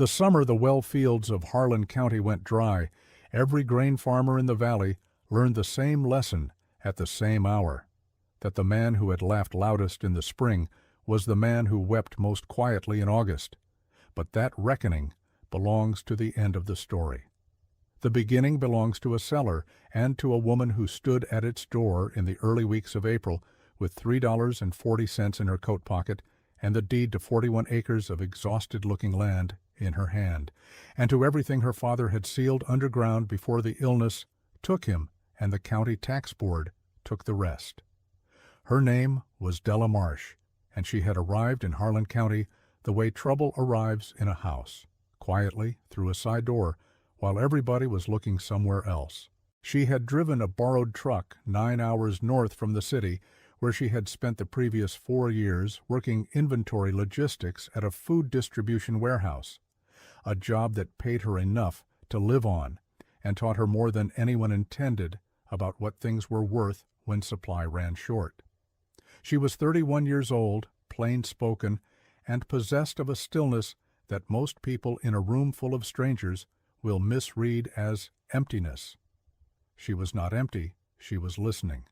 The summer the well fields of Harlan County went dry, every grain farmer in the valley learned the same lesson at the same hour, that the man who had laughed loudest in the spring was the man who wept most quietly in August. But that reckoning belongs to the end of the story. The beginning belongs to a cellar and to a woman who stood at its door in the early weeks of April with $3.40 in her coat pocket and the deed to 41 acres of exhausted-looking land in her hand, and to everything her father had sealed underground before the illness took him and the county tax board took the rest. Her name was Della Marsh, and she had arrived in Harlan County the way trouble arrives in a house, quietly through a side door, while everybody was looking somewhere else. She had driven a borrowed truck 9 hours north from the city, where she had spent the previous 4 years working inventory logistics at a food distribution warehouse, a job that paid her enough to live on and taught her more than anyone intended about what things were worth when supply ran short. She was 31 years old, plain-spoken, and possessed of a stillness that most people in a room full of strangers will misread as emptiness. She was not empty, she was listening.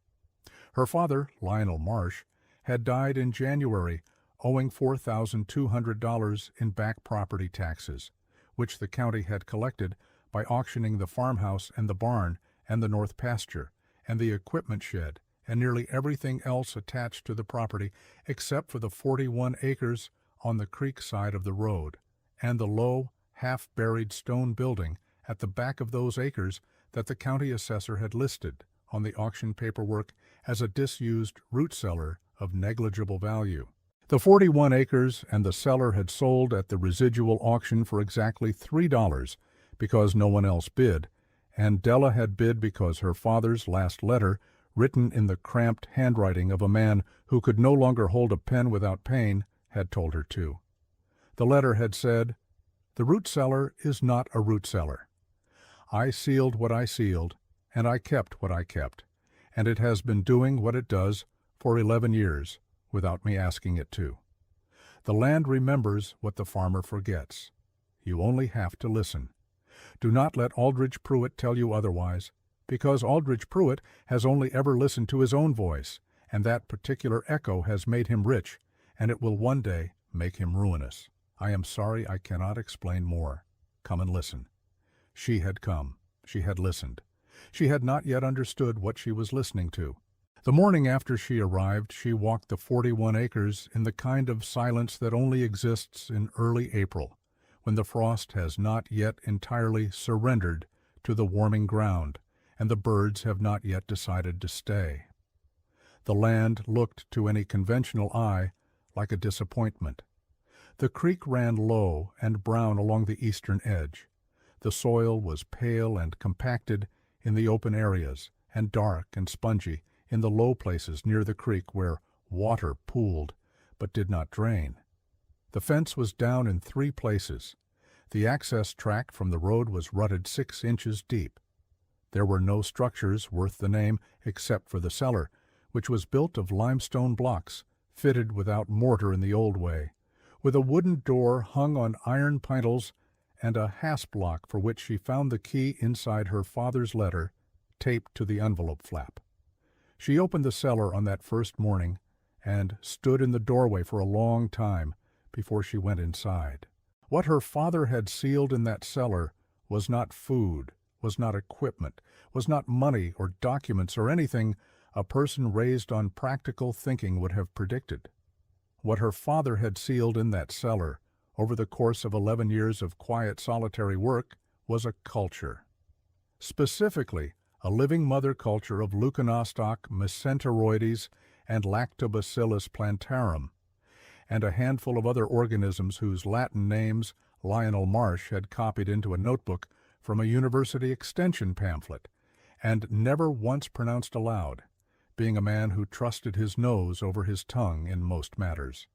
Her father, Lionel Marsh, had died in January, owing $4,200 in back property taxes, which the county had collected by auctioning the farmhouse and the barn and the north pasture and the equipment shed and nearly everything else attached to the property except for the 41 acres on the creek side of the road and the low, half-buried stone building at the back of those acres that the county assessor had listed on the auction paperwork as a disused root cellar of negligible value. The 41 acres and the cellar had sold at the residual auction for exactly $3 because no one else bid, and Della had bid because her father's last letter, written in the cramped handwriting of a man who could no longer hold a pen without pain, had told her to. The letter had said, "The root cellar is not a root cellar. I sealed what I sealed, and I kept what I kept, and it has been doing what it does for 11 years without me asking it to. The land remembers what the farmer forgets. You only have to listen. Do not let Aldrich Pruitt tell you otherwise, because Aldrich Pruitt has only ever listened to his own voice, and that particular echo has made him rich, and it will one day make him ruinous. I am sorry I cannot explain more. Come and listen." She had come. She had listened. She had not yet understood what she was listening to. The morning after she arrived, she walked the 41 acres in the kind of silence that only exists in early April, when the frost has not yet entirely surrendered to the warming ground, and the birds have not yet decided to stay. The land looked to any conventional eye like a disappointment. The creek ran low and brown along the eastern edge. The soil was pale and compacted in the open areas, and dark and spongy in the low places near the creek where water pooled but did not drain. The fence was down in 3 places. The access track from the road was rutted 6 inches deep. There were no structures worth the name except for the cellar, which was built of limestone blocks, fitted without mortar in the old way, with a wooden door hung on iron pintles and a hasp lock for which she found the key inside her father's letter, taped to the envelope flap. She opened the cellar on that first morning and stood in the doorway for a long time before she went inside. What her father had sealed in that cellar was not food, was not equipment, was not money or documents or anything a person raised on practical thinking would have predicted. What her father had sealed in that cellar over the course of 11 years of quiet solitary work was a culture. Specifically, a living mother culture of Leuconostoc mesenteroides and Lactobacillus plantarum, and a handful of other organisms whose Latin names Lionel Marsh had copied into a notebook from a university extension pamphlet, and never once pronounced aloud, being a man who trusted his nose over his tongue in most matters.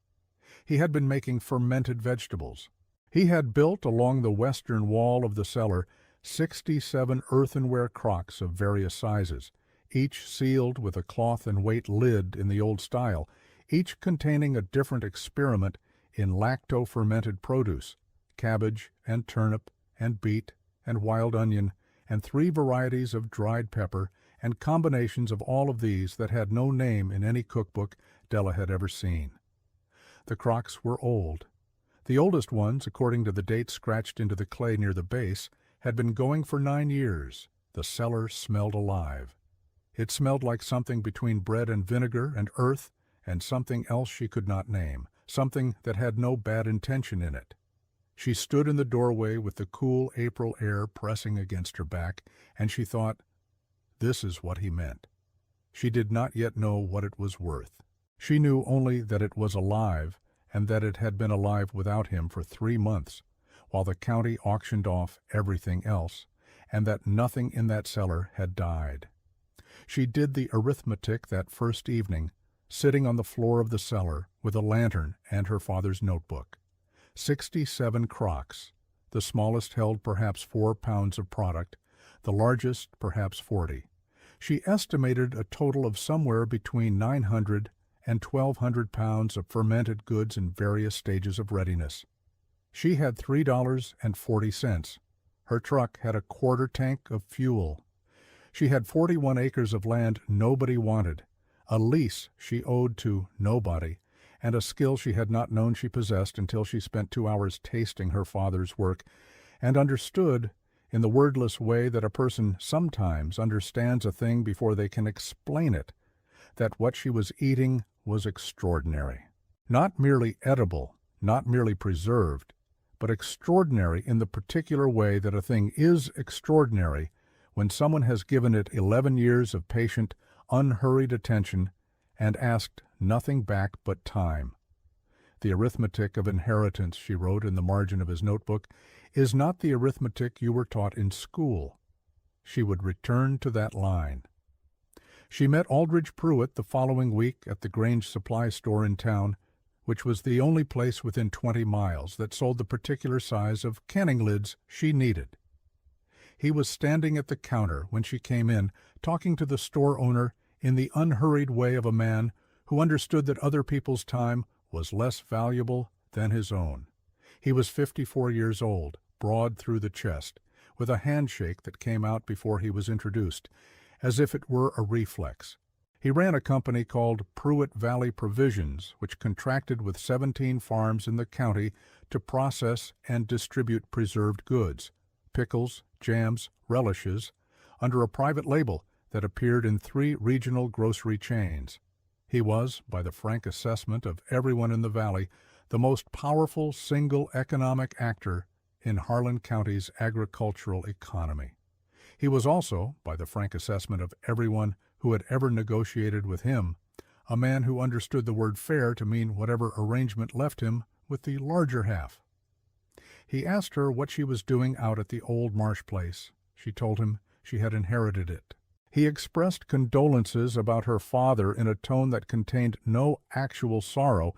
He had been making fermented vegetables. He had built along the western wall of the cellar 67 earthenware crocks of various sizes, each sealed with a cloth and weight lid in the old style, each containing a different experiment in lacto-fermented produce, cabbage and turnip and beet and wild onion, and 3 varieties of dried pepper, and combinations of all of these that had no name in any cookbook Della had ever seen. The crocks were old. The oldest ones, according to the date scratched into the clay near the base, had been going for 9 years. The cellar smelled alive. It smelled like something between bread and vinegar and earth and something else she could not name, something that had no bad intention in it. She stood in the doorway with the cool April air pressing against her back, and she thought, this is what he meant. She did not yet know what it was worth. She knew only that it was alive, and that it had been alive without him for 3 months, while the county auctioned off everything else, and that nothing in that cellar had died. She did the arithmetic that first evening, sitting on the floor of the cellar with a lantern and her father's notebook. 67 crocks. The smallest held perhaps 4 pounds of product, the largest perhaps 40. She estimated a total of somewhere between 900 and 1,200 pounds of fermented goods in various stages of readiness. She had $3.40. Her truck had a quarter tank of fuel. She had 41 acres of land nobody wanted, a lease she owed to nobody, and a skill she had not known she possessed until she spent 2 hours tasting her father's work, and understood, in the wordless way that a person sometimes understands a thing before they can explain it, that what she was eating was extraordinary. Not merely edible, not merely preserved, but extraordinary in the particular way that a thing is extraordinary when someone has given it 11 years of patient, unhurried attention and asked nothing back but time. The arithmetic of inheritance, she wrote in the margin of his notebook, is not the arithmetic you were taught in school. She would return to that line. She met Aldrich Pruitt the following week at the Grange supply store in town, which was the only place within 20 miles that sold the particular size of canning lids she needed. He was standing at the counter when she came in, talking to the store owner in the unhurried way of a man who understood that other people's time was less valuable than his own. He was 54 years old, broad through the chest, with a handshake that came out before he was introduced, as if it were a reflex. He ran a company called Pruitt Valley Provisions, which contracted with 17 farms in the county to process and distribute preserved goods, pickles, jams, relishes, under a private label that appeared in 3 regional grocery chains. He was, by the frank assessment of everyone in the valley, the most powerful single economic actor in Harlan County's agricultural economy. He was also, by the frank assessment of everyone who had ever negotiated with him, a man who understood the word fair to mean whatever arrangement left him with the larger half. He asked her what she was doing out at the old marsh place. She told him she had inherited it. He expressed condolences about her father in a tone that contained no actual sorrow,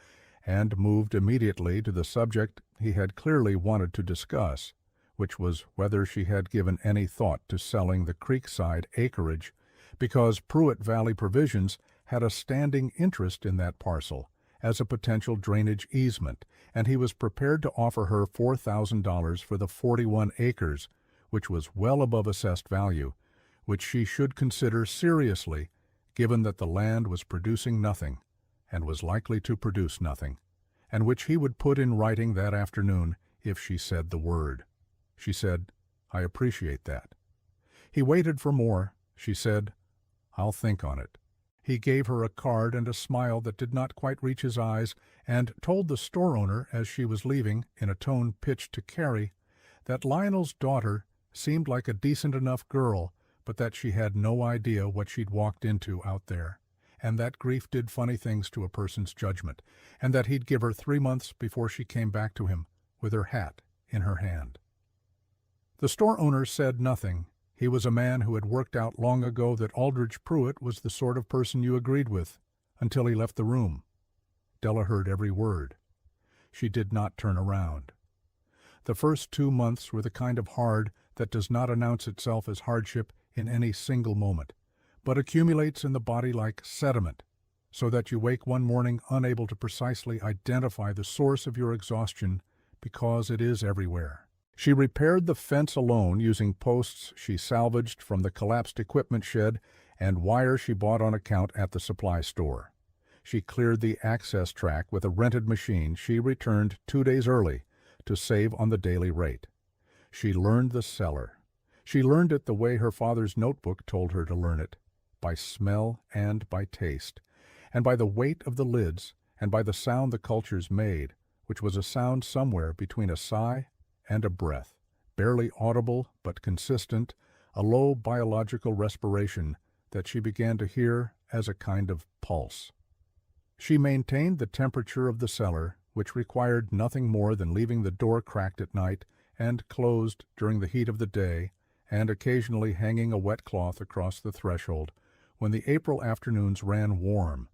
and moved immediately to the subject he had clearly wanted to discuss, which was whether she had given any thought to selling the creekside acreage, because Pruitt Valley Provisions had a standing interest in that parcel as a potential drainage easement, and he was prepared to offer her $4,000 for the 41 acres, which was well above assessed value, which she should consider seriously, given that the land was producing nothing, and was likely to produce nothing, and which he would put in writing that afternoon if she said the word. She said, "I appreciate that." He waited for more. She said, "I'll think on it." He gave her a card and a smile that did not quite reach his eyes, and told the store owner as she was leaving, in a tone pitched to Carrie, that Lionel's daughter seemed like a decent enough girl, but that she had no idea what she'd walked into out there, and that grief did funny things to a person's judgment, and that he'd give her 3 months before she came back to him, with her hat in her hand. The store owner said nothing. He was a man who had worked out long ago that Aldrich Pruitt was the sort of person you agreed with, until he left the room. Della heard every word. She did not turn around. The first 2 months were the kind of hard that does not announce itself as hardship in any single moment, but accumulates in the body like sediment, so that you wake one morning unable to precisely identify the source of your exhaustion because it is everywhere. She repaired the fence alone using posts she salvaged from the collapsed equipment shed and wire she bought on account at the supply store. She cleared the access track with a rented machine she returned 2 days early to save on the daily rate. She learned the cellar. She learned it the way her father's notebook told her to learn it, by smell and by taste, and by the weight of the lids, and by the sound the cultures made, which was a sound somewhere between a sigh and a breath, barely audible but consistent, a low biological respiration that she began to hear as a kind of pulse. She maintained the temperature of the cellar, which required nothing more than leaving the door cracked at night and closed during the heat of the day, and occasionally hanging a wet cloth across the threshold when the April afternoons ran warm.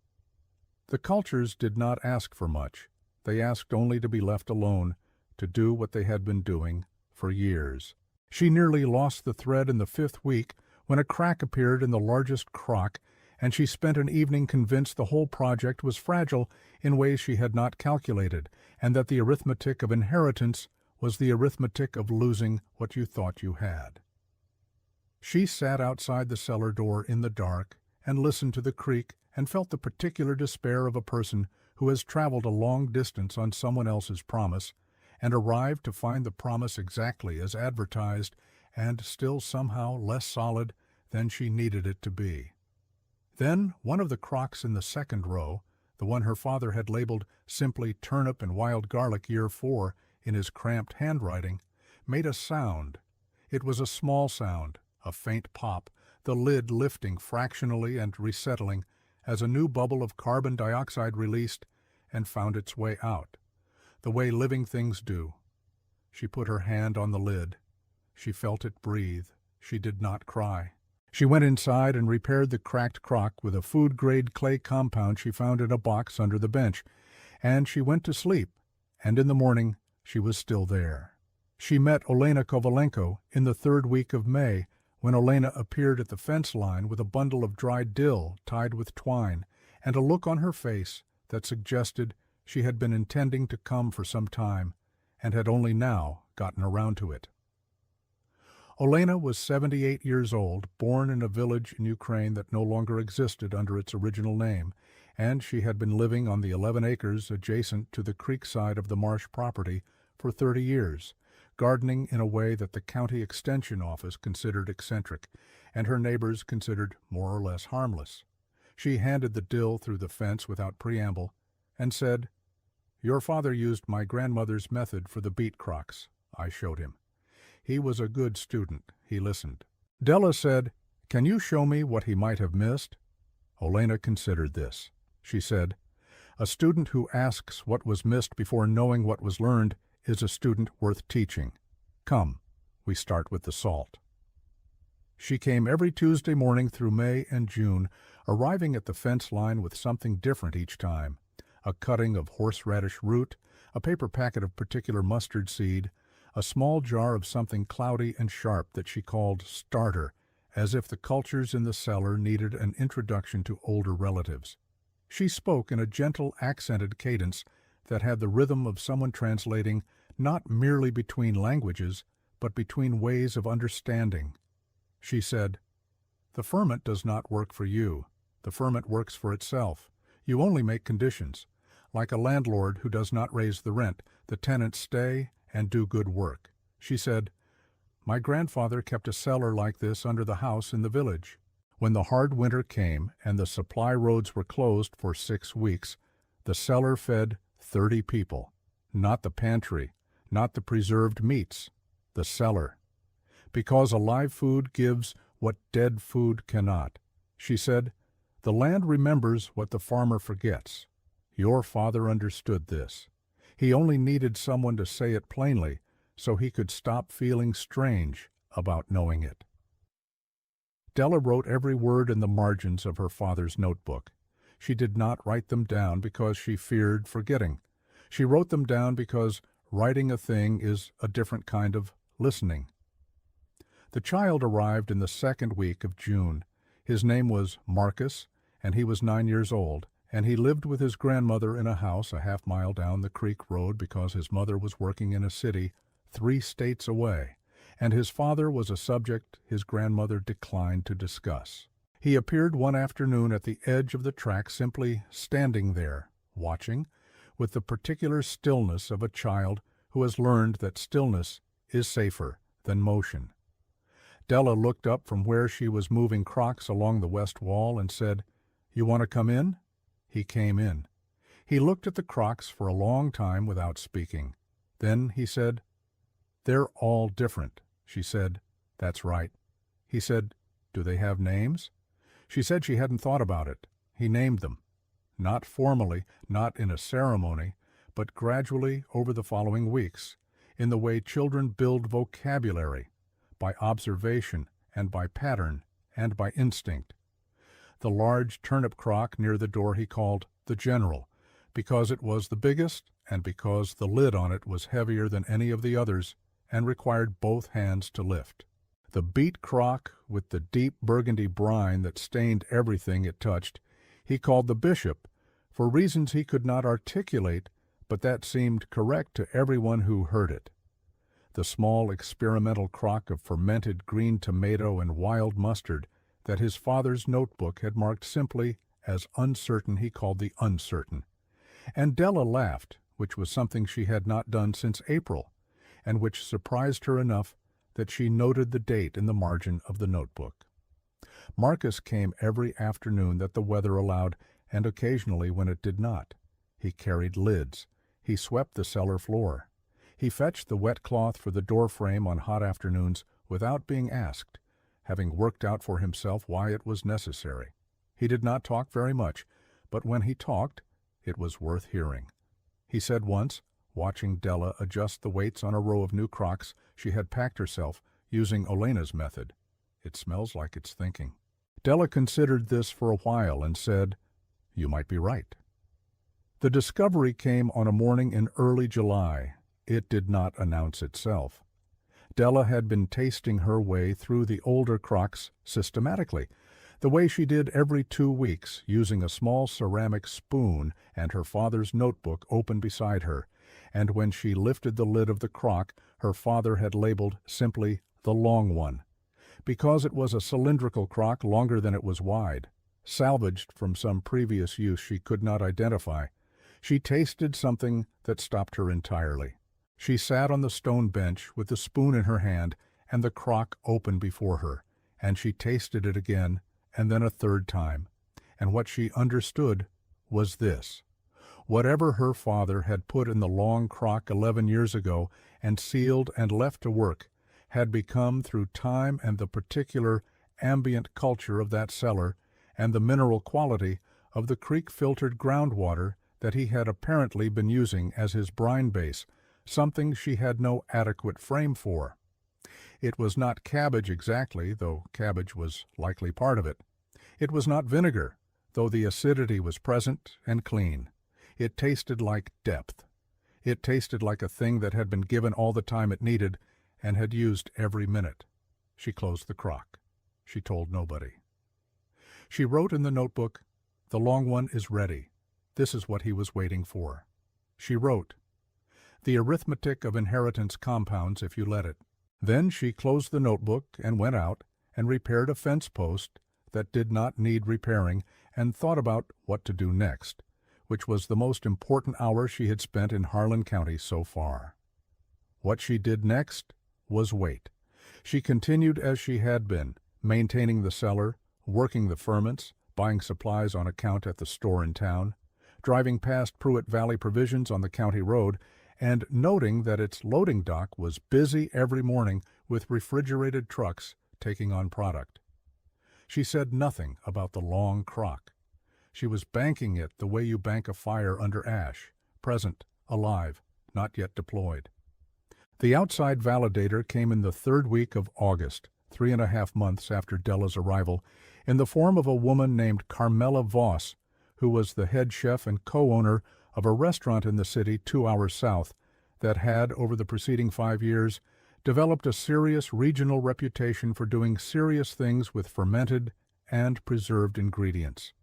The cultures did not ask for much. They asked only to be left alone, to do what they had been doing for years. She nearly lost the thread in the 5th week when a crack appeared in the largest crock, and she spent an evening convinced the whole project was fragile in ways she had not calculated, and that the arithmetic of inheritance was the arithmetic of losing what you thought you had. She sat outside the cellar door in the dark and listened to the creak and felt the particular despair of a person who has traveled a long distance on someone else's promise and arrived to find the promise exactly as advertised and still somehow less solid than she needed it to be. Then one of the crocks in the 2nd row, the one her father had labeled simply turnip and wild garlic year 4 in his cramped handwriting, made a sound. It was a small sound, a faint pop, the lid lifting fractionally and resettling as a new bubble of carbon dioxide released and found its way out, the way living things do. She put her hand on the lid. She felt it breathe. She did not cry. She went inside and repaired the cracked crock with a food-grade clay compound she found in a box under the bench, and she went to sleep, and in the morning she was still there. She met Olena Kovalenko in the 3rd week of May, when Olena appeared at the fence line with a bundle of dried dill tied with twine, and a look on her face that suggested she had been intending to come for some time, and had only now gotten around to it. Olena was 78 years old, born in a village in Ukraine that no longer existed under its original name, and she had been living on the 11 acres adjacent to the creek side of the marsh property for 30 years, gardening in a way that the county extension office considered eccentric, and her neighbors considered more or less harmless. She handed the dill through the fence without preamble, and said, "Your father used my grandmother's method for the beet crocks," I showed him. He was a good student. He listened. Della said, "Can you show me what he might have missed?" Olena considered this. She said, "A student who asks what was missed before knowing what was learned is a student worth teaching. Come, we start with the salt." She came every Tuesday morning through May and June, arriving at the fence line with something different each time: a cutting of horseradish root, a paper packet of particular mustard seed, a small jar of something cloudy and sharp that she called starter, as if the cultures in the cellar needed an introduction to older relatives. She spoke in a gentle, accented cadence that had the rhythm of someone translating not merely between languages, but between ways of understanding. She said, "The ferment does not work for you. The ferment works for itself. You only make conditions. Like a landlord who does not raise the rent, the tenants stay and do good work." She said, "My grandfather kept a cellar like this under the house in the village. When the hard winter came and the supply roads were closed for 6 weeks, the cellar fed 30 people. Not the pantry, not the preserved meats, the cellar. Because alive food gives what dead food cannot." She said, "The land remembers what the farmer forgets. Your father understood this. He only needed someone to say it plainly so he could stop feeling strange about knowing it." Della wrote every word in the margins of her father's notebook. She did not write them down because she feared forgetting. She wrote them down because writing a thing is a different kind of listening. The child arrived in the 2nd week of June. His name was Marcus, and he was 9 years old, and he lived with his grandmother in a house a half-mile down the creek road because his mother was working in a city 3 states away, and his father was a subject his grandmother declined to discuss. He appeared one afternoon at the edge of the track, simply standing there, watching, with the particular stillness of a child who has learned that stillness is safer than motion. Della looked up from where she was moving crocks along the west wall and said, "You want to come in?" He came in. He looked at the crocks for a long time without speaking. Then he said, "They're all different." She said, "That's right." He said, "Do they have names?" She said she hadn't thought about it. He named them. Not formally, not in a ceremony, but gradually over the following weeks, in the way children build vocabulary, by observation and by pattern and by instinct. The large turnip crock near the door he called the General, because it was the biggest and because the lid on it was heavier than any of the others and required both hands to lift. The beet crock with the deep burgundy brine that stained everything it touched he called the Bishop, for reasons he could not articulate, but that seemed correct to everyone who heard it. The small experimental crock of fermented green tomato and wild mustard that his father's notebook had marked simply as uncertain he called the Uncertain. And Della laughed, which was something she had not done since April, and which surprised her enough that she noted the date in the margin of the notebook. Marcus came every afternoon that the weather allowed, and occasionally when it did not. He carried lids. He swept the cellar floor. He fetched the wet cloth for the door frame on hot afternoons without being asked, having worked out for himself why it was necessary. He did not talk very much, but when he talked, it was worth hearing. He said once, watching Della adjust the weights on a row of new crocks she had packed herself, using Olena's method, "It smells like it's thinking." Della considered this for a while and said, "You might be right." The discovery came on a morning in early July. It did not announce itself. Della had been tasting her way through the older crocks systematically, the way she did every 2 weeks, using a small ceramic spoon and her father's notebook open beside her, and when she lifted the lid of the crock, her father had labeled simply the long one, because it was a cylindrical crock longer than it was wide, salvaged from some previous use she could not identify. She tasted something that stopped her entirely. She sat on the stone bench with the spoon in her hand and the crock open before her, and she tasted it again and then a third time, and what she understood was this. Whatever her father had put in the long crock 11 years ago and sealed and left to work had become, through time and the particular ambient culture of that cellar and the mineral quality of the creek-filtered groundwater that he had apparently been using as his brine base, something she had no adequate frame for. It was not cabbage exactly, though cabbage was likely part of it. It was not vinegar, though the acidity was present and clean. It tasted like depth. It tasted like a thing that had been given all the time it needed and had used every minute. She closed the crock. She told nobody. She wrote in the notebook, "The long one is ready. This is what he was waiting for." She wrote, "The arithmetic of inheritance compounds if you let it." Then she closed the notebook and went out and repaired a fence post that did not need repairing and thought about what to do next, which was the most important hour she had spent in Harlan County so far. What she did next was wait. She continued as she had been, maintaining the cellar, working the ferments, buying supplies on account at the store in town, driving past Pruitt Valley Provisions on the county road, and noting that its loading dock was busy every morning with refrigerated trucks taking on product. She said nothing about the long crock. She was banking it the way you bank a fire under ash, present, alive, not yet deployed. The outside validator came in the 3rd week of August, 3.5 months after Della's arrival, in the form of a woman named Carmela Voss, who was the head chef and co-owner of a restaurant in the city 2 hours south that had, over the preceding 5 years, developed a serious regional reputation for doing serious things with fermented and preserved ingredients.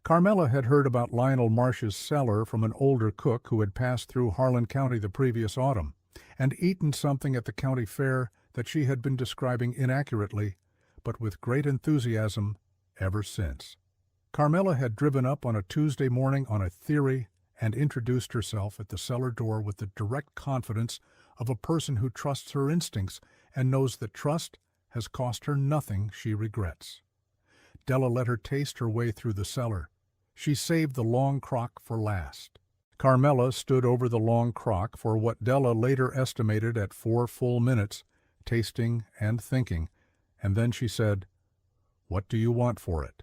Carmela had heard about Lionel Marsh's cellar from an older cook who had passed through Harlan County the previous autumn, and eaten something at the county fair that she had been describing inaccurately, but with great enthusiasm, ever since. Carmela had driven up on a Tuesday morning on a theory and introduced herself at the cellar door with the direct confidence of a person who trusts her instincts and knows that trust has cost her nothing she regrets. Della let her taste her way through the cellar. She saved the long crock for last. Carmela stood over the long crock for what Della later estimated at 4 full minutes, tasting and thinking, and then she said, "What do you want for it?"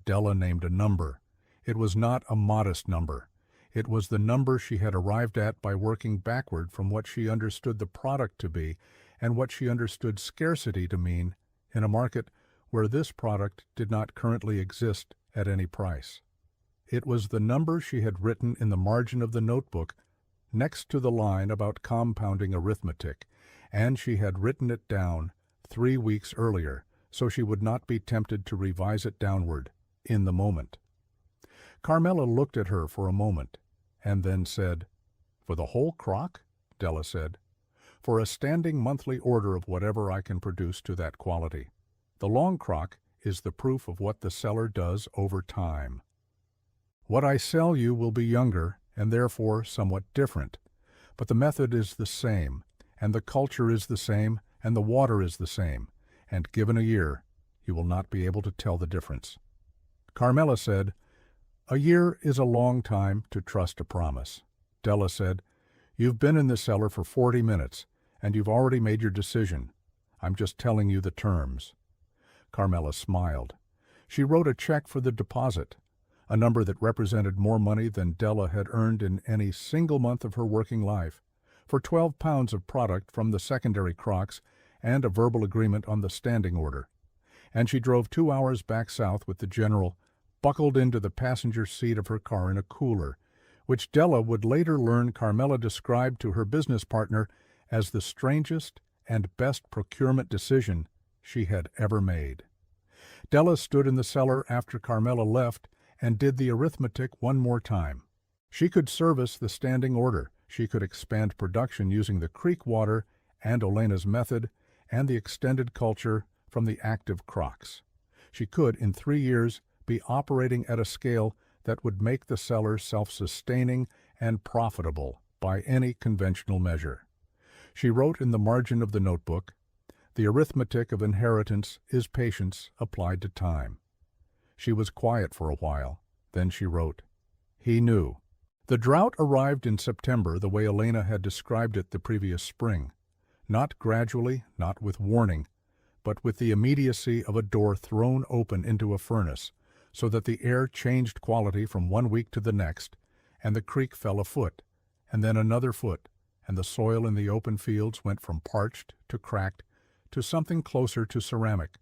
Della named a number. It was not a modest number. It was the number she had arrived at by working backward from what she understood the product to be and what she understood scarcity to mean in a market where this product did not currently exist at any price. It was the number she had written in the margin of the notebook next to the line about compounding arithmetic, and she had written it down 3 weeks earlier so she would not be tempted to revise it downward in the moment. Carmela looked at her for a moment and then said, "For the whole crock?" Della said. "For a standing monthly order of whatever I can produce to that quality. The long crock is the proof of what the cellar does over time. What I sell you will be younger and therefore somewhat different, but the method is the same, and the culture is the same, and the water is the same, and given a year, you will not be able to tell the difference." Carmela said, "A year is a long time to trust a promise." Della said, "You've been in the cellar for 40 minutes, and you've already made your decision. I'm just telling you the terms." Carmela smiled. She wrote a check for the deposit, a number that represented more money than Della had earned in any single month of her working life, for 12 pounds of product from the secondary crocks and a verbal agreement on the standing order. And she drove 2 hours back south with the general, buckled into the passenger seat of her car in a cooler, which Della would later learn Carmela described to her business partner as the strangest and best procurement decision she had ever made. Della stood in the cellar after Carmela left and did the arithmetic one more time. She could service the standing order. She could expand production using the creek water and Olena's method and the extended culture from the active crocks. She could, in 3 years, be operating at a scale that would make the cellar self-sustaining and profitable by any conventional measure. She wrote in the margin of the notebook, "The arithmetic of inheritance is patience applied to time." She was quiet for a while. Then she wrote, "He knew." The drought arrived in September the way Olena had described it the previous spring, not gradually, not with warning, but with the immediacy of a door thrown open into a furnace, so that the air changed quality from 1 week to the next, and the creek fell a foot, and then another foot, and the soil in the open fields went from parched to cracked to something closer to ceramic,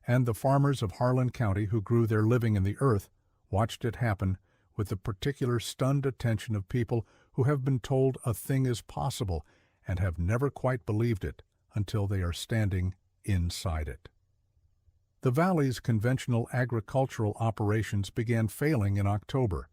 and the farmers of Harlan County who grew their living in the earth watched it happen with the particular stunned attention of people who have been told a thing is possible and have never quite believed it until they are standing inside it. The valley's conventional agricultural operations began failing in October.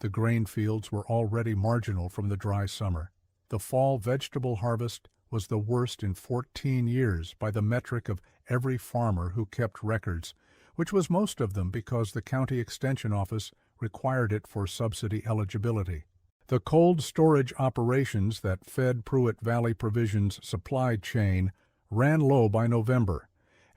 The grain fields were already marginal from the dry summer. The fall vegetable harvest was the worst in 14 years by the metric of every farmer who kept records, which was most of them because the county extension office required it for subsidy eligibility. The cold storage operations that fed Pruitt Valley Provisions' supply chain ran low by November,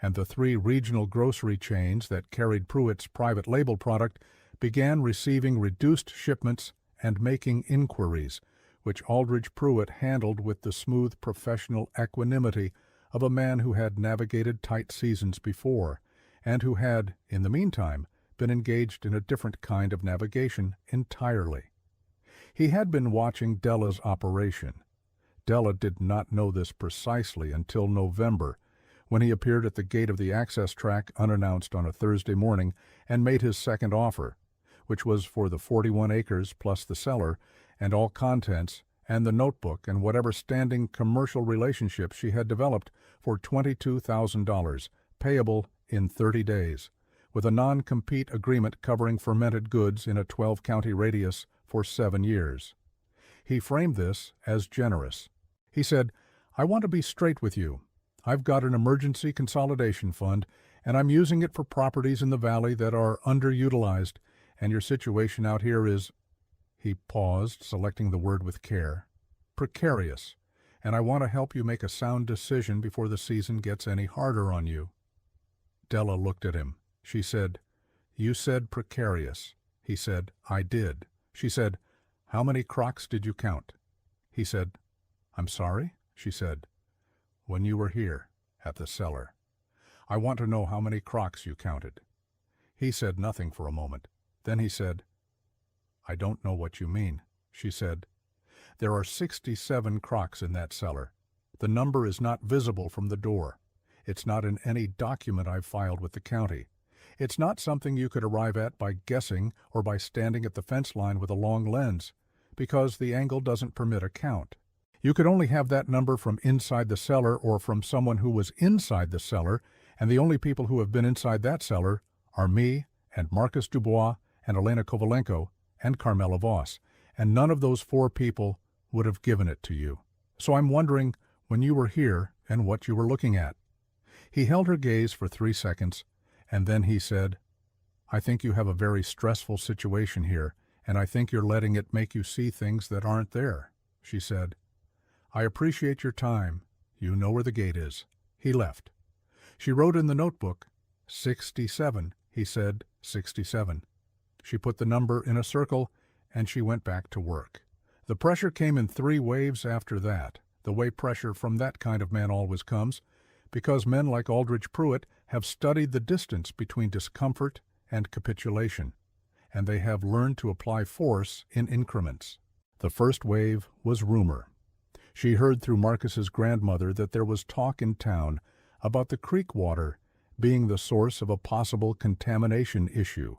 and the 3 regional grocery chains that carried Pruitt's private label product began receiving reduced shipments and making inquiries, which Aldridge Pruitt handled with the smooth professional equanimity of a man who had navigated tight seasons before, and who had, in the meantime, been engaged in a different kind of navigation entirely. He had been watching Della's operation. Della did not know this precisely until November, when he appeared at the gate of the access track unannounced on a Thursday morning and made his second offer, which was for the 41 acres plus the cellar and all contents and the notebook and whatever standing commercial relationship she had developed for $22,000, payable in 30 days, with a non-compete agreement covering fermented goods in a 12-county radius for 7 years. He framed this as generous. He said, "I want to be straight with you. I've got an emergency consolidation fund, and I'm using it for properties in the valley that are underutilized, and your situation out here is," he paused, selecting the word with care, "precarious, and I want to help you make a sound decision before the season gets any harder on you." Della looked at him. She said, "You said precarious." He said, "I did." She said, "How many crocks did you count?" He said, "I'm sorry?" She said, "When you were here, at the cellar. I want to know how many crocks you counted." He said nothing for a moment. Then he said, "I don't know what you mean." She said, "There are 67 crocks in that cellar. The number is not visible from the door. It's not in any document I've filed with the county. It's not something you could arrive at by guessing or by standing at the fence line with a long lens, because the angle doesn't permit a count. You could only have that number from inside the cellar or from someone who was inside the cellar, and the only people who have been inside that cellar are me and Marcus Dubois and Elena Kovalenko and Carmela Voss, and none of those 4 people would have given it to you. So I'm wondering when you were here and what you were looking at." He held her gaze for 3 seconds, and then he said, "I think you have a very stressful situation here, and I think you're letting it make you see things that aren't there." She said, "I appreciate your time. You know where the gate is." He left. She wrote in the notebook, 67. He said, 67. She put the number in a circle, and she went back to work. The pressure came in 3 waves after that, the way pressure from that kind of man always comes, because men like Aldrich Pruitt have studied the distance between discomfort and capitulation, and they have learned to apply force in increments. The first wave was rumor. She heard through Marcus's grandmother that there was talk in town about the creek water being the source of a possible contamination issue,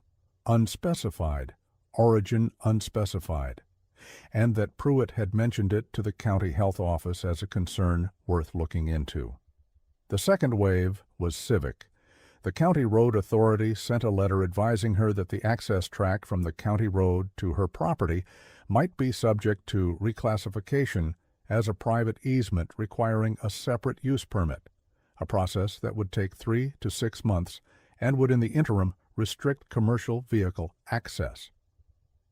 unspecified, origin unspecified, and that Pruitt had mentioned it to the county health office as a concern worth looking into. The second wave was civic. The county road authority sent a letter advising her that the access track from the county road to her property might be subject to reclassification as a private easement requiring a separate use permit, a process that would take 3 to 6 months and would in the interim restrict commercial vehicle access.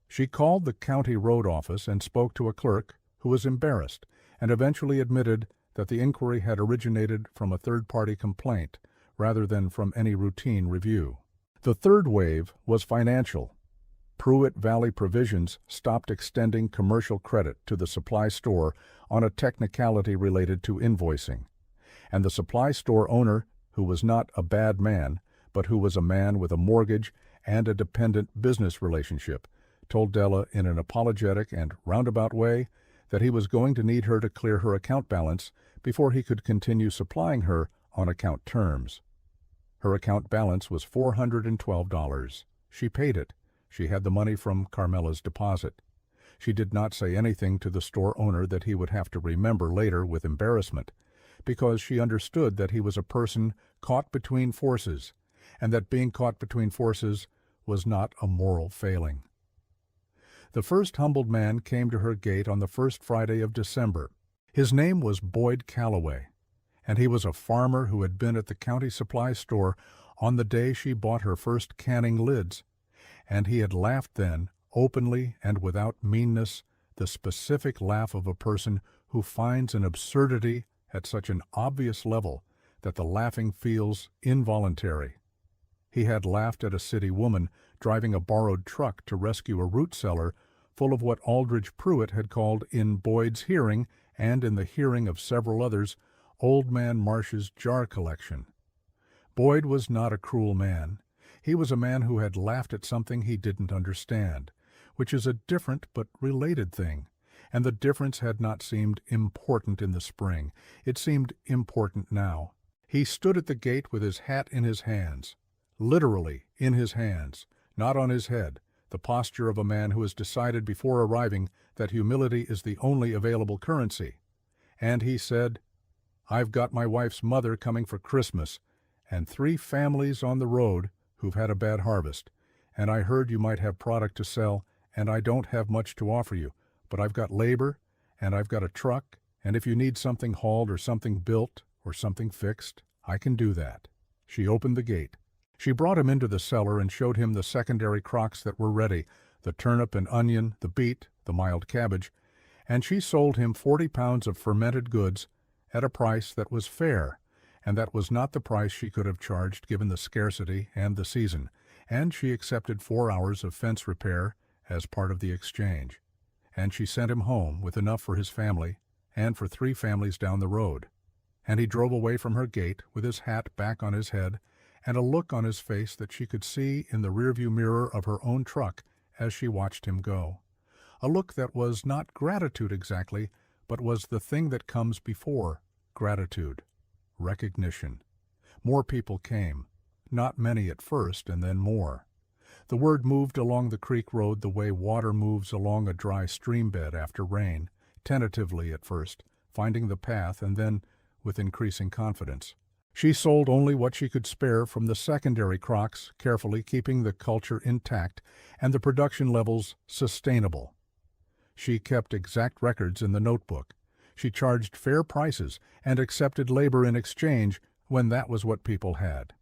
She called the county road office and spoke to a clerk who was embarrassed and eventually admitted that the inquiry had originated from a third-party complaint rather than from any routine review. The third wave was financial. Pruitt Valley Provisions stopped extending commercial credit to the supply store on a technicality related to invoicing, and the supply store owner, who was not a bad man, but who was a man with a mortgage and a dependent business relationship, told Della in an apologetic and roundabout way that he was going to need her to clear her account balance before he could continue supplying her on account terms. Her account balance was $412. She paid it. She had the money from Carmela's deposit. She did not say anything to the store owner that he would have to remember later with embarrassment, because she understood that he was a person caught between forces, and that being caught between forces was not a moral failing. The first humbled man came to her gate on the first Friday of December. His name was Boyd Calloway, and he was a farmer who had been at the county supply store on the day she bought her first canning lids, and he had laughed then, openly and without meanness, the specific laugh of a person who finds an absurdity at such an obvious level that the laughing feels involuntary. He had laughed at a city woman driving a borrowed truck to rescue a root cellar full of what Aldrich Pruitt had called in Boyd's hearing and in the hearing of several others, Old Man Marsh's jar collection. Boyd was not a cruel man. He was a man who had laughed at something he didn't understand, which is a different but related thing, and the difference had not seemed important in the spring. It seemed important now. He stood at the gate with his hat in his hands, literally in his hands, not on his head, the posture of a man who has decided before arriving that humility is the only available currency. And he said, "I've got my wife's mother coming for Christmas, and 3 families on the road who've had a bad harvest, and I heard you might have product to sell, and I don't have much to offer you, but I've got labor, and I've got a truck, and if you need something hauled or something built or something fixed, I can do that." She opened the gate. She brought him into the cellar and showed him the secondary crocks that were ready, the turnip and onion, the beet, the mild cabbage, and she sold him 40 pounds of fermented goods at a price that was fair, and that was not the price she could have charged given the scarcity and the season, and she accepted 4 hours of fence repair as part of the exchange, and she sent him home with enough for his family and for 3 families down the road, and he drove away from her gate with his hat back on his head and a look on his face that she could see in the rearview mirror of her own truck as she watched him go. A look that was not gratitude exactly, but was the thing that comes before gratitude, recognition. More people came, not many at first, and then more. The word moved along the creek road the way water moves along a dry stream bed after rain, tentatively at first, finding the path, and then with increasing confidence. She sold only what she could spare from the secondary crocks, carefully keeping the culture intact and the production levels sustainable. She kept exact records in the notebook. She charged fair prices and accepted labor in exchange when that was what people had.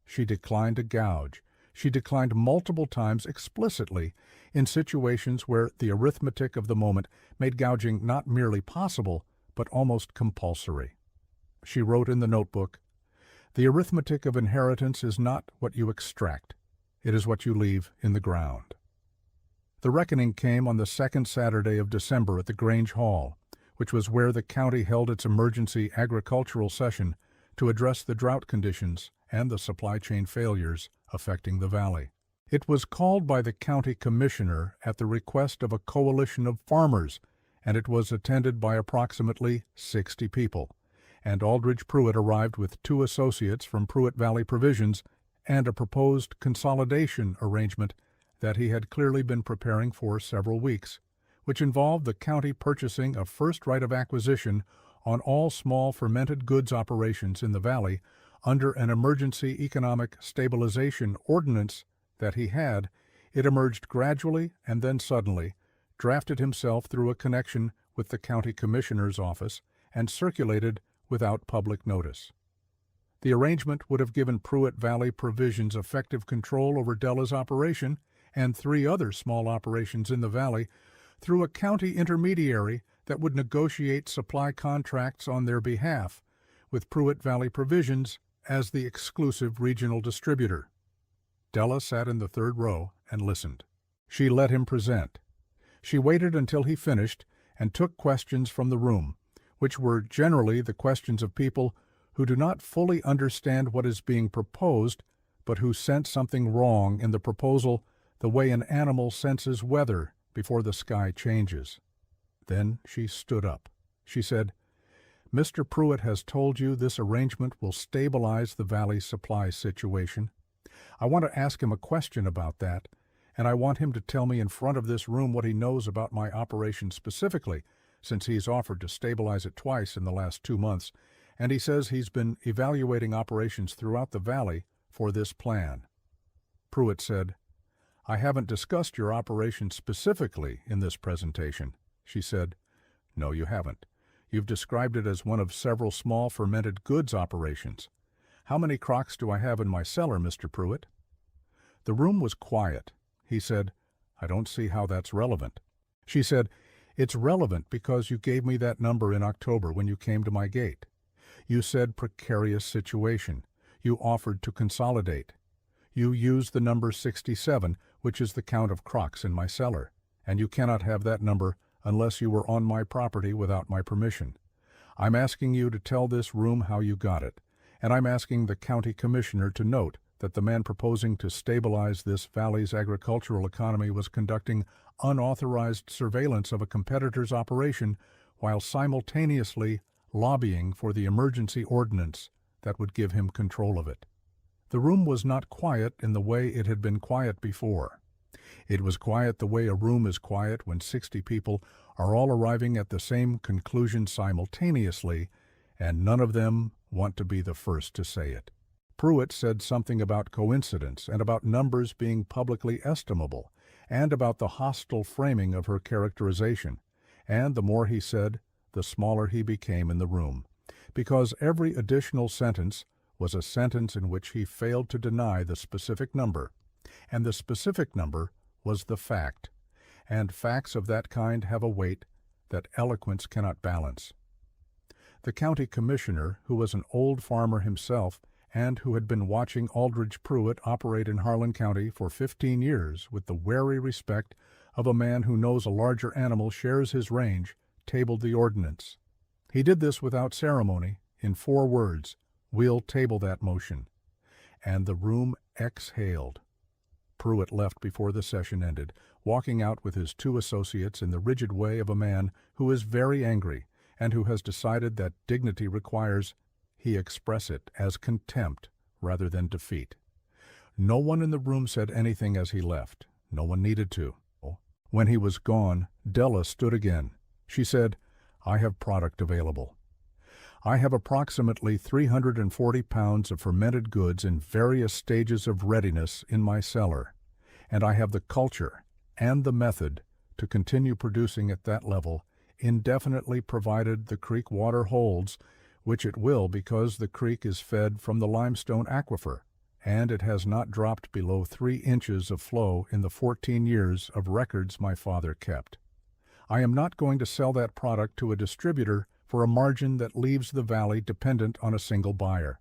She declined to gouge. She declined multiple times explicitly in situations where the arithmetic of the moment made gouging not merely possible, but almost compulsory. She wrote in the notebook, "The arithmetic of inheritance is not what you extract. It is what you leave in the ground." The reckoning came on the second Saturday of December at the Grange Hall, which was where the county held its emergency agricultural session to address the drought conditions and the supply chain failures affecting the valley. It was called by the county commissioner at the request of a coalition of farmers, and it was attended by approximately 60 people, and Aldridge Pruitt arrived with 2 associates from Pruitt Valley Provisions and a proposed consolidation arrangement that he had clearly been preparing for several weeks, which involved the county purchasing a first right of acquisition on all small fermented goods operations in the valley under an emergency economic stabilization ordinance that he had, it emerged gradually and then suddenly, drafted himself through a connection with the county commissioner's office, and circulated without public notice. The arrangement would have given Pruitt Valley Provisions effective control over Della's operation and 3 other small operations in the valley through a county intermediary that would negotiate supply contracts on their behalf, with Pruitt Valley Provisions as the exclusive regional distributor. Della sat in the 3rd row and listened. She let him present. She waited until he finished and took questions from the room, which were generally the questions of people who do not fully understand what is being proposed, but who sense something wrong in the proposal the way an animal senses weather before the sky changes. Then she stood up. She said, "Mr. Pruitt has told you this arrangement will stabilize the valley's supply situation. I want to ask him a question about that, and I want him to tell me in front of this room what he knows about my operation specifically, since he's offered to stabilize it twice in the last 2 months, and he says he's been evaluating operations throughout the valley for this plan." Pruitt said, "I haven't discussed your operation specifically in this presentation." She said, "No, you haven't. You've described it as one of several small fermented goods operations. How many crocks do I have in my cellar, Mr. Pruitt?" The room was quiet. He said, "I don't see how that's relevant." She said, "It's relevant because you gave me that number in October when you came to my gate. You said precarious situation. You offered to consolidate. You used the number 67, which is the count of crocks in my cellar, and you cannot have that number unless you were on my property without my permission. I'm asking you to tell this room how you got it, and I'm asking the county commissioner to note that the man proposing to stabilize this valley's agricultural economy was conducting unauthorized surveillance of a competitor's operation while simultaneously lobbying for the emergency ordinance that would give him control of it." The room was not quiet in the way it had been quiet before. It was quiet the way a room is quiet when 60 people are all arriving at the same conclusion simultaneously, and none of them want to be the first to say it. Pruitt said something about coincidence and about numbers being publicly estimable, and about the hostile framing of her characterization, and the more he said, the smaller he became in the room, because every additional sentence was a sentence in which he failed to deny the specific number, and the specific number was the fact, and facts of that kind have a weight that eloquence cannot balance. The county commissioner, who was an old farmer himself, and who had been watching Aldridge Pruitt operate in Harlan County for 15 years with the wary respect of a man who knows a larger animal shares his range, tabled the ordinance. He did this without ceremony, in 4 words, "We'll table that motion." And the room exhaled. Pruitt left before the session ended, walking out with his 2 associates in the rigid way of a man who is very angry and who has decided that dignity requires he express it as contempt rather than defeat. No one in the room said anything as he left. No one needed to. When he was gone, Della stood again. She said, "I have product available. I have approximately 340 pounds of fermented goods in various stages of readiness in my cellar, and I have the culture and the method to continue producing at that level indefinitely provided the creek water holds, which it will because the creek is fed from the limestone aquifer, and it has not dropped below 3 inches of flow in the 14 years of records my father kept. I am not going to sell that product to a distributor for a margin that leaves the valley dependent on a single buyer.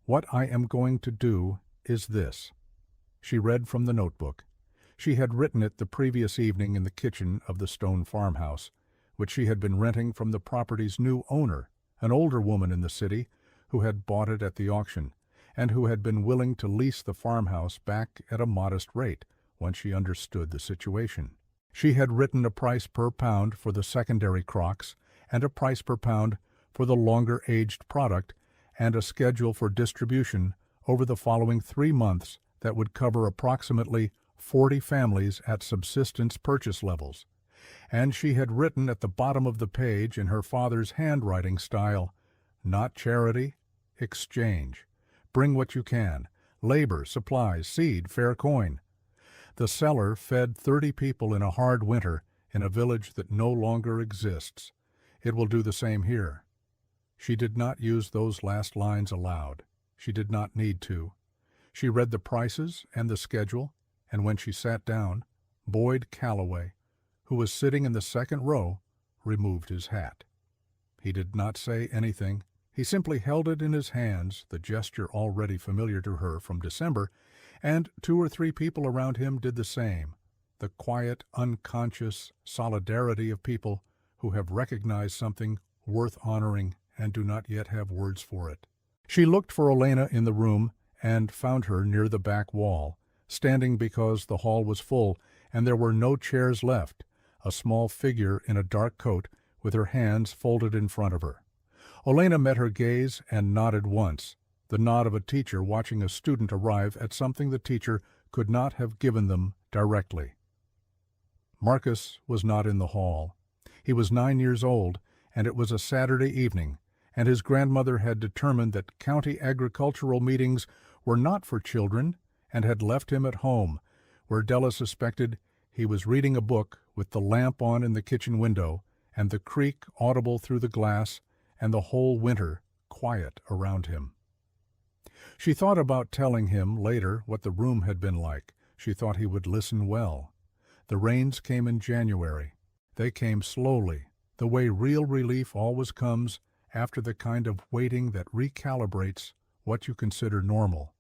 What I am going to do is this." She read from the notebook. She had written it the previous evening in the kitchen of the stone farmhouse, which she had been renting from the property's new owner, an older woman in the city who had bought it at the auction, and who had been willing to lease the farmhouse back at a modest rate once she understood the situation. She had written a price per pound for the secondary crocks, and a price per pound for the longer-aged product, and a schedule for distribution over the following 3 months that would cover approximately 40 families at subsistence purchase levels. And she had written at the bottom of the page in her father's handwriting style, "Not charity, exchange. Bring what you can. Labor, supplies, seed, fair coin." The cellar fed 30 people in a hard winter in a village that no longer exists. It will do the same here. She did not use those last lines aloud. She did not need to. She read the prices and the schedule, and when she sat down, Boyd Calloway, who was sitting in the second row, removed his hat. He did not say anything. He simply held it in his hands, the gesture already familiar to her from December, and 2 or 3 people around him did the same, the quiet, unconscious solidarity of people who have recognized something worth honoring and do not yet have words for it. She looked for Elena in the room and found her near the back wall, standing because the hall was full and there were no chairs left, a small figure in a dark coat with her hands folded in front of her. Elena met her gaze and nodded once, the nod of a teacher watching a student arrive at something the teacher could not have given them directly. Marcus was not in the hall. He was 9 years old, and it was a Saturday evening, and his grandmother had determined that county agricultural meetings were not for children and had left him at home, where Della suspected he was reading a book with the lamp on in the kitchen window and the creek audible through the glass and the whole winter quiet around him. She thought about telling him later what the room had been like. She thought he would listen well. The rains came in January. They came slowly, the way real relief always comes after the kind of waiting that recalibrates what you consider normal,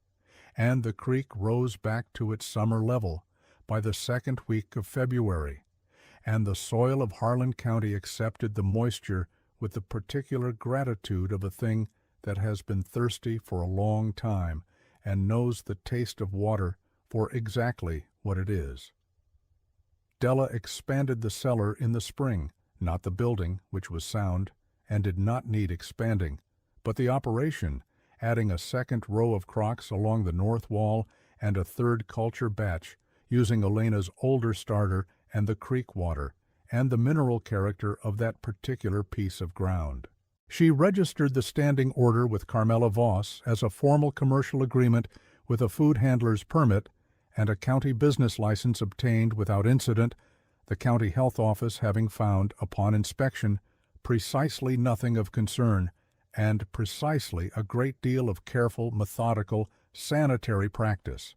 and the creek rose back to its summer level by the 2nd week of February, and the soil of Harlan County accepted the moisture with the particular gratitude of a thing that has been thirsty for a long time and knows the taste of water for exactly what it is. Della expanded the cellar in the spring, not the building, which was sound and did not need expanding, but the operation, adding a 2nd row of crocks along the north wall and a 3rd culture batch, using Elena's older starter and the creek water and the mineral character of that particular piece of ground. She registered the standing order with Carmela Voss as a formal commercial agreement with a food handler's permit and a county business license obtained without incident, the county health office having found, upon inspection, precisely nothing of concern and precisely a great deal of careful, methodical, sanitary practice.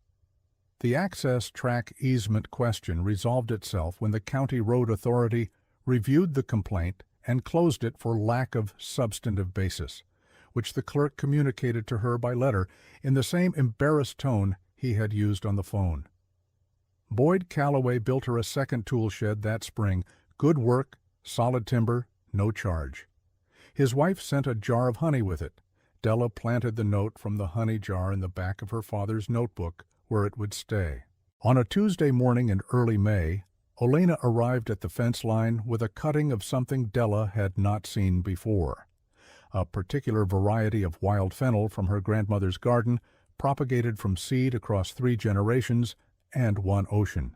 The access track easement question resolved itself when the county road authority reviewed the complaint and closed it for lack of substantive basis, which the clerk communicated to her by letter in the same embarrassed tone he had used on the phone. Boyd Calloway built her a second tool shed that spring, good work, solid timber, no charge. His wife sent a jar of honey with it. Della planted the note from the honey jar in the back of her father's notebook, where it would stay. On a Tuesday morning in early May, Olena arrived at the fence line with a cutting of something Della had not seen before. A particular variety of wild fennel from her grandmother's garden, propagated from seed across 3 generations and 1 ocean,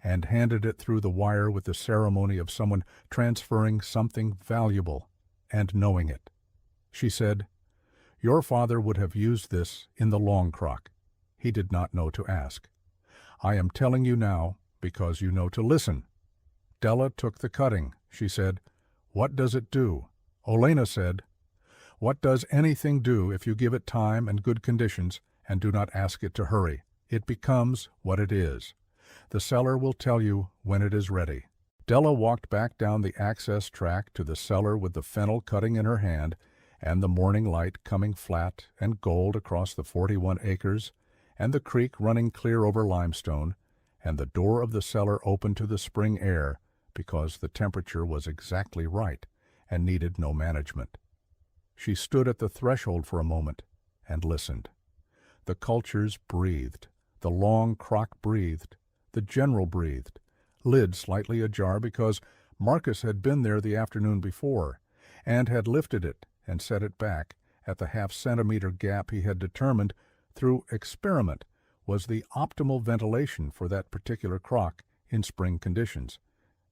and handed it through the wire with the ceremony of someone transferring something valuable and knowing it. She said, "Your father would have used this in the long crock. He did not know to ask. I am telling you now because you know to listen." Della took the cutting. She said, "What does it do?" Olena said, "What does anything do if you give it time and good conditions and do not ask it to hurry? It becomes what it is. The cellar will tell you when it is ready." Della walked back down the access track to the cellar with the fennel cutting in her hand and the morning light coming flat and gold across the 41 acres and the creek running clear over limestone, and the door of the cellar open to the spring air because the temperature was exactly right and needed no management. She stood at the threshold for a moment and listened. The cultures breathed, the long crock breathed, the general breathed, lid slightly ajar because Marcus had been there the afternoon before and had lifted it and set it back at the half-centimeter gap he had determined through experiment was the optimal ventilation for that particular crock in spring conditions,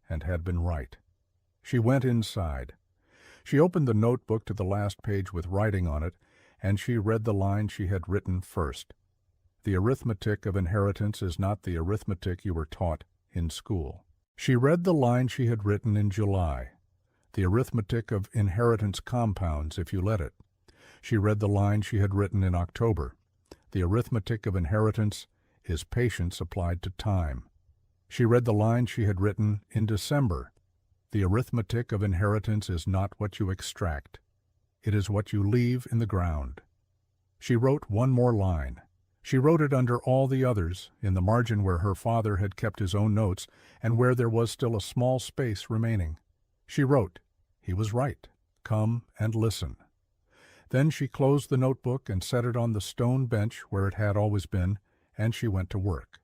and had been right. She went inside. She opened the notebook to the last page with writing on it, and she read the line she had written first. The arithmetic of inheritance is not the arithmetic you were taught in school. She read the line she had written in July. The arithmetic of inheritance compounds if you let it. She read the line she had written in October. The arithmetic of inheritance is patience applied to time. She read the line she had written in December. The arithmetic of inheritance is not what you extract. It is what you leave in the ground. She wrote one more line. She wrote it under all the others, in the margin where her father had kept his own notes and where there was still a small space remaining. She wrote, "He was right. Come and listen." Then she closed the notebook and set it on the stone bench where it had always been, and she went to work.